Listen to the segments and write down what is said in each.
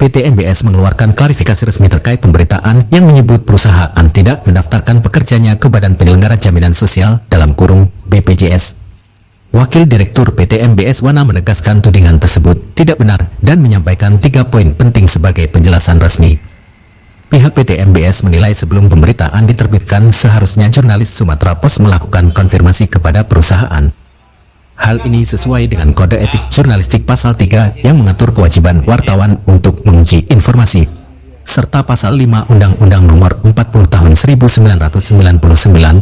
PT MBS mengeluarkan klarifikasi resmi terkait pemberitaan yang menyebut perusahaan tidak mendaftarkan pekerjanya ke Badan Penyelenggara Jaminan Sosial (BPJS). Wakil Direktur PT MBS Wana menegaskan tudingan tersebut tidak benar dan menyampaikan 3 poin penting sebagai penjelasan resmi. Pihak PT MBS menilai sebelum pemberitaan diterbitkan seharusnya jurnalis Sumatera Pos melakukan konfirmasi kepada perusahaan. Hal ini sesuai dengan Kode Etik Jurnalistik Pasal 3 yang mengatur kewajiban wartawan untuk menguji informasi, serta Pasal 5 Undang-Undang Nomor 40 Tahun 1999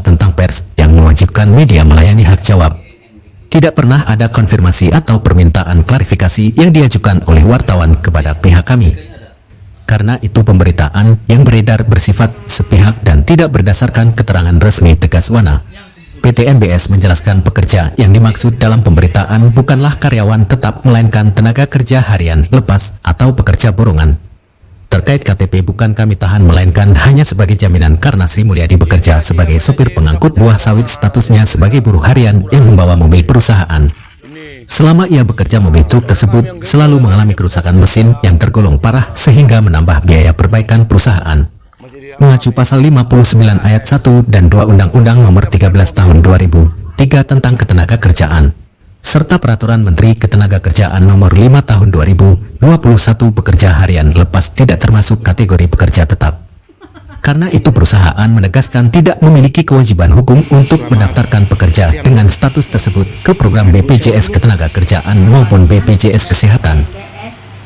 tentang pers yang mewajibkan media melayani hak jawab. Tidak pernah ada konfirmasi atau permintaan klarifikasi yang diajukan oleh wartawan kepada pihak kami. Karena itu pemberitaan yang beredar bersifat sepihak dan tidak berdasarkan keterangan resmi, tegas Wana. PT MBS menjelaskan pekerja yang dimaksud dalam pemberitaan bukanlah karyawan tetap melainkan tenaga kerja harian lepas atau pekerja borongan. Terkait KTP bukan kami tahan melainkan hanya sebagai jaminan karena Sri Mulyadi bekerja sebagai sopir pengangkut buah sawit, statusnya sebagai buruh harian yang membawa mobil perusahaan. Selama ia bekerja, mobil truk tersebut selalu mengalami kerusakan mesin yang tergolong parah sehingga menambah biaya perbaikan perusahaan. Mengacu Pasal 59 Ayat 1 dan 2 Undang-Undang Nomor 13 Tahun 2003 tentang Ketenaga Kerjaan, serta Peraturan Menteri Ketenagakerjaan Nomor 5 Tahun 2021, pekerja harian lepas tidak termasuk kategori pekerja tetap. Karena itu perusahaan menegaskan tidak memiliki kewajiban hukum untuk mendaftarkan pekerja dengan status tersebut ke program BPJS Ketenagakerjaan maupun BPJS Kesehatan.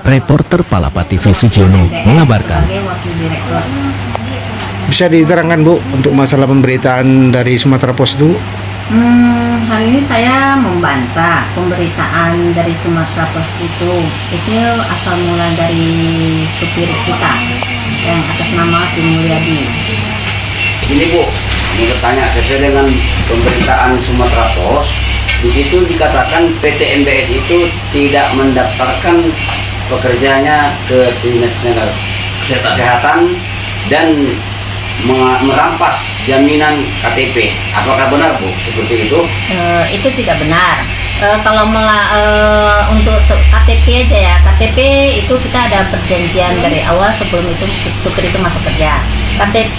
Reporter Palapa TV Sujiono mengabarkan. Bisa diterangkan Bu untuk masalah pemberitaan dari Sumatera Pos itu? Hal ini saya membantah pemberitaan dari Sumatera Pos itu asal mula dari supir kita yang atas nama Sri Mulyadi. Ini Bu, mau bertanya sesuai dengan pemberitaan Sumatera Pos, di situ dikatakan PT MBS itu tidak mendaftarkan pekerjanya ke Dinas Tenaga Kesehatan dan merampas jaminan KTP. Apakah benar Bu seperti itu? Itu tidak benar. Kalau untuk KTP aja ya, KTP itu kita ada perjanjian dari awal sebelum itu supir itu masuk kerja. KTP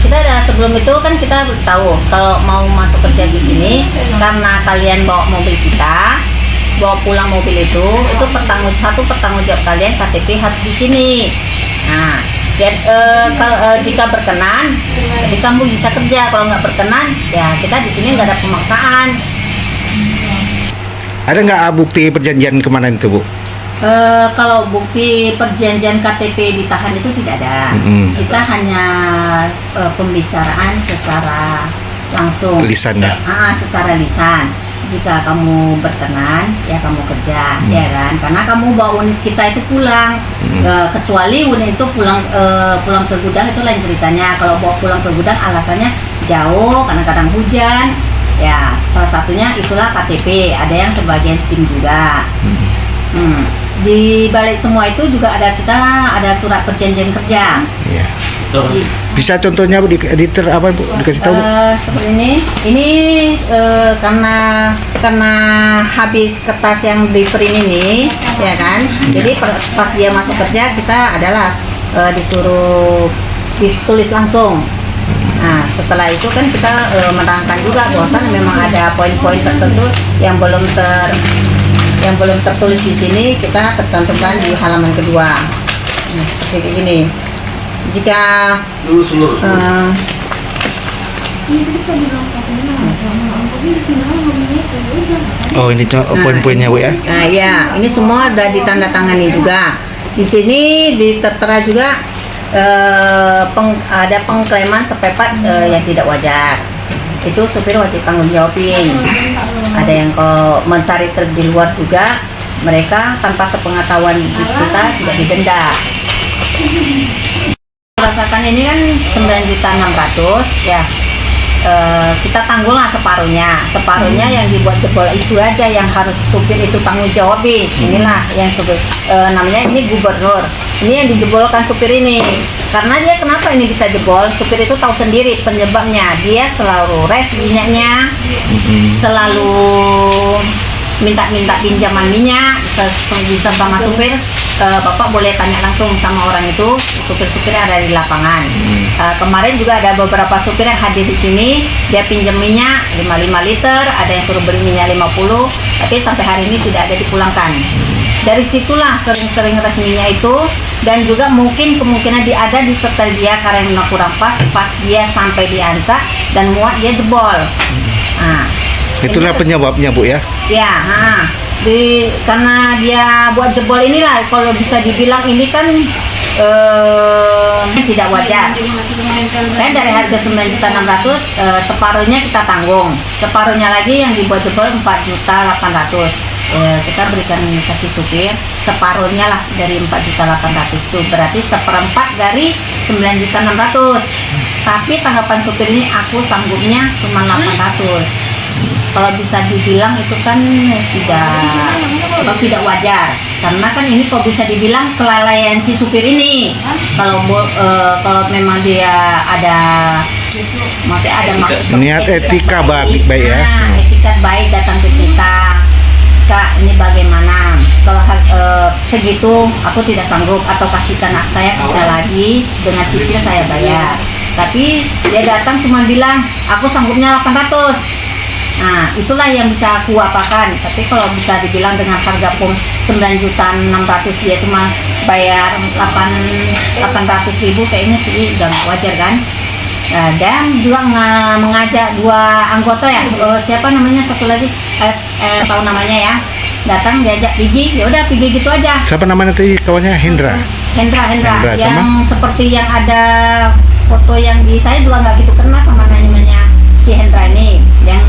kita ada sebelum itu kan kita tahu kalau mau masuk kerja di sini karena kalian bawa mobil kita, bawa pulang mobil itu pertanggung jawab kalian KTP harus di sini. Nah, jika berkenan, jadi kamu bisa kerja. Kalau nggak berkenan, ya kita di sini nggak ada pemaksaan. Ada nggak bukti perjanjian kemarin itu Bu? Kalau bukti perjanjian KTP ditahan itu tidak ada. Kita hanya pembicaraan secara langsung. Lisan ya? Secara lisan. Jika kamu berkenan, ya kamu kerja, ya kan? Karena kamu bawa unit kita itu pulang, kecuali unit itu pulang ke gudang itu lain ceritanya. Kalau bawa pulang ke gudang alasannya jauh, karena kadang hujan, ya salah satunya itulah KTP. Ada yang sebagian SIM juga. Di balik semua itu juga ada surat perjanjian kerja. Iya. Bisa contohnya Bu, apa Bu, dikasih tahu Bu? Seperti ini karena habis kertas yang di print ini, ya kan. Jadi pas dia masuk kerja kita adalah disuruh ditulis langsung. Nah, setelah itu kan kita menerangkan juga bahwasan memang ada poin-poin tertentu yang belum tertulis di sini, kita tercantumkan di halaman kedua. Seperti ini. Jika ini poin-poinnya Bu ya? Nah ya, ini semua sudah ditandatangani juga. Di sini tertera juga ada pengklaiman sepepat yang tidak wajar. Itu supir wajib tanggung jawabin. Ada yang kalau mencari truk di luar juga, mereka tanpa sepengetahuan kita tidak didenda. Berdasarkan ini kan 9.600.000 ya, kita tanggung lah separuhnya yang dibuat jebol itu aja yang harus supir itu tanggung jawabin. Inilah yang supir namanya ini gubernur, ini yang dijebolkan supir ini. Karena dia kenapa ini bisa jebol, supir itu tahu sendiri penyebabnya. Dia selalu rest minyaknya, selalu minta pinjaman minyak bisa sama supir. Bapak boleh tanya langsung sama orang itu, supir-supir yang ada di lapangan. Kemarin juga ada beberapa supir yang hadir di sini, dia pinjam minyak 55 liter, ada yang suruh beli minyak 50, tapi sampai hari ini tidak ada dipulangkan. Dari situlah sering-sering resminya itu, dan juga mungkin kemungkinan ada di setel dia karena yang kurang pas dia sampai di Ancak dan muat dia jebol. Nah, Itulah ini- penyebabnya Bu ya. Ya, karena dia buat jebol inilah kalau bisa dibilang ini kan tidak wajar. Kan dari harga 9.600.000 separuhnya kita tanggung, separuhnya lagi yang dibuat jebol 4.800.000. Kita berikan kasih supir separuhnya lah dari 4.800.000 itu berarti seperempat dari 9.600.000. Tapi tanggapan supir ini aku sanggupnya cuma 800. Kalau bisa dibilang itu kan tidak wajar, karena kan ini kok bisa dibilang kelalaian si supir ini. Kalau memang dia ada maksud Niat etika baik ya. Nah, etikat baik datang ke kita, Kak, ini bagaimana? Kalau segitu aku tidak sanggup, atau kasihkan anak saya kerja lagi dengan cicil saya bayar. Tapi dia datang cuma bilang aku sanggupnya 800. Nah, itulah yang bisa aku apakan. Tapi kalau bisa dibilang dengan harga pom 9.600.000 dia cuma bayar 800.000, kayaknya sih udah nggak wajar kan. Nah, dan juga mengajak dua anggota ya, siapa namanya satu lagi, tahu namanya ya, datang diajak pergi, ya udah pergi gitu aja. Siapa namanya tadi kawannya? Hendra. Hendra Hendra, yang sama? seperti yang ada foto yang di saya juga nggak gitu kenal sama namanya si Hendra ini, yang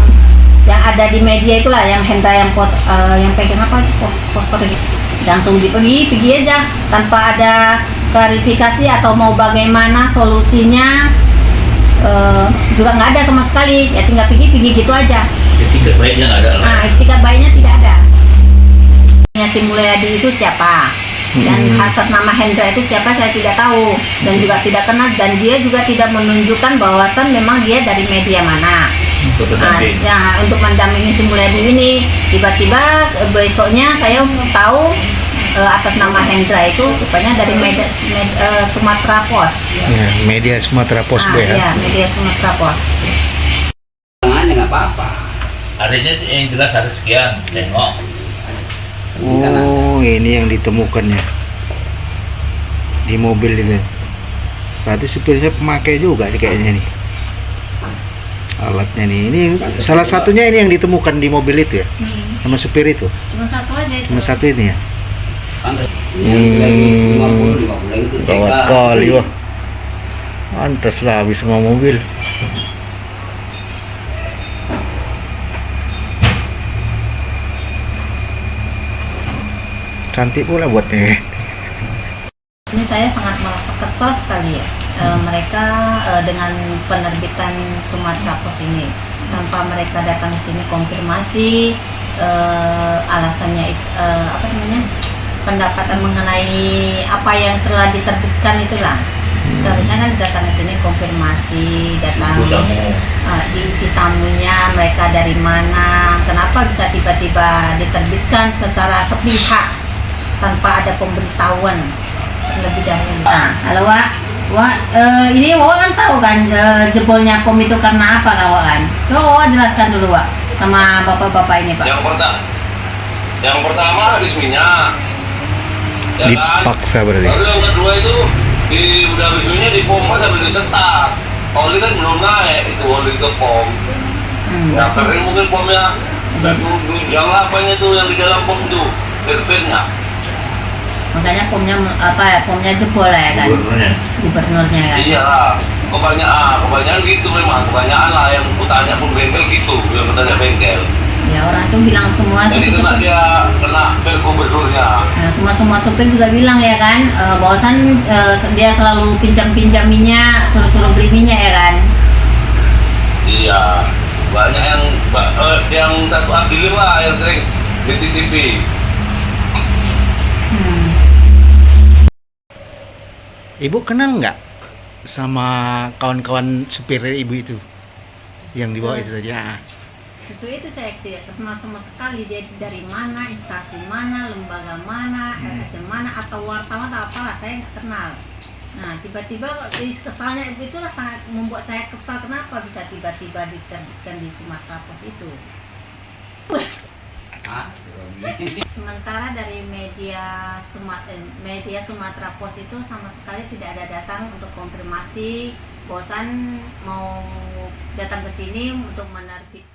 ada di media itulah, yang Hendra yang pegang apa itu poster gitu. Langsung pergi aja tanpa ada klarifikasi atau mau bagaimana solusinya, juga nggak ada sama sekali, ya tinggal pergi gitu aja. Etiket baiknya nggak ada. Nah, etikat baiknya tidak ada. Si Mulyadi itu siapa? Dan atas nama Hendra itu siapa saya tidak tahu dan juga tidak kenal, dan dia juga tidak menunjukkan bahwasan memang dia dari media mana. Untuk mendampingi si Mulyadi ini, tiba-tiba besoknya saya tahu atas nama Hendra itu rupanya dari media Sumatera Pos. Ya, media Sumatera Pos Bu ya. Iya, media Sumatera Pos. Tangannya nggak apa-apa. Harusnya yang jelas harus sekian, tengok. Oh, ini yang ditemukannya di mobil itu. Berarti supirnya pemakai juga nih kayaknya nih. Alatnya nih. Ini salah satunya ini yang ditemukan di mobil itu ya. Sama supir itu. Cuma satu aja itu. Cuma satu ini ya. Lagi 50 itu Gawat cek. kali wah. Pantas lah habis semua mobil. Cantik pula buatnya. Ini saya sangat merasa kesal sekali ya. Mereka dengan penerbitan Sumatera Pos ini, tanpa mereka datang di sini konfirmasi alasannya apa namanya, pendapatan mengenai apa yang telah diterbitkan itulah. Seharusnya kan datang ke sini konfirmasi, datang diisi tamunya, mereka dari mana, kenapa bisa tiba-tiba diterbitkan secara sepihak tanpa ada pemberitahuan terlebih dahulu. Nah, halo Wak, ini Wak kan tahu kan jebolnya pom itu karena apa Wak kan? Coba Wak jelaskan dulu Wak sama bapak-bapak ini Pak. Yang pertama habis minyak. Ya kan? Dipaksa berarti. Lalu yang kedua itu udah habis minyak dipompa sambil disetak. Oli kan belum naik itu oli ke pom. Ya keren mungkin pomnya. Dan yang apanya tuh yang di dalam pom itu filternya. Makanya pomnya jebol ya kan? Gubernurnya kan? Iya lah. Kebanyakan gitu memang. Kebanyakan lah yang putarnya pun bengkel gitu. Yang putarnya bengkel. Ya orang tuh bilang semua Jadi kena bel gubernurnya. Nah, semua supir juga bilang ya kan, bahwasan dia selalu pinjam minyak, suruh beli minyak ya kan. Iya, banyak yang satu adil lah yang sering di CCTV. Ibu kenal nggak sama kawan-kawan supir ibu itu yang dibawa itu tadi? Justru itu saya tidak kenal sama sekali dia dari mana, instansi mana, lembaga mana, LSM mana, atau wartawan atau apalah, saya nggak kenal. Nah, tiba-tiba kesalnya itulah sangat membuat saya kesal, kenapa bisa tiba-tiba diterbitkan di Sumatera Pos itu. Sementara dari media Sumatera Pos itu sama sekali tidak ada datang untuk konfirmasi bosan mau datang ke sini untuk menerbitkan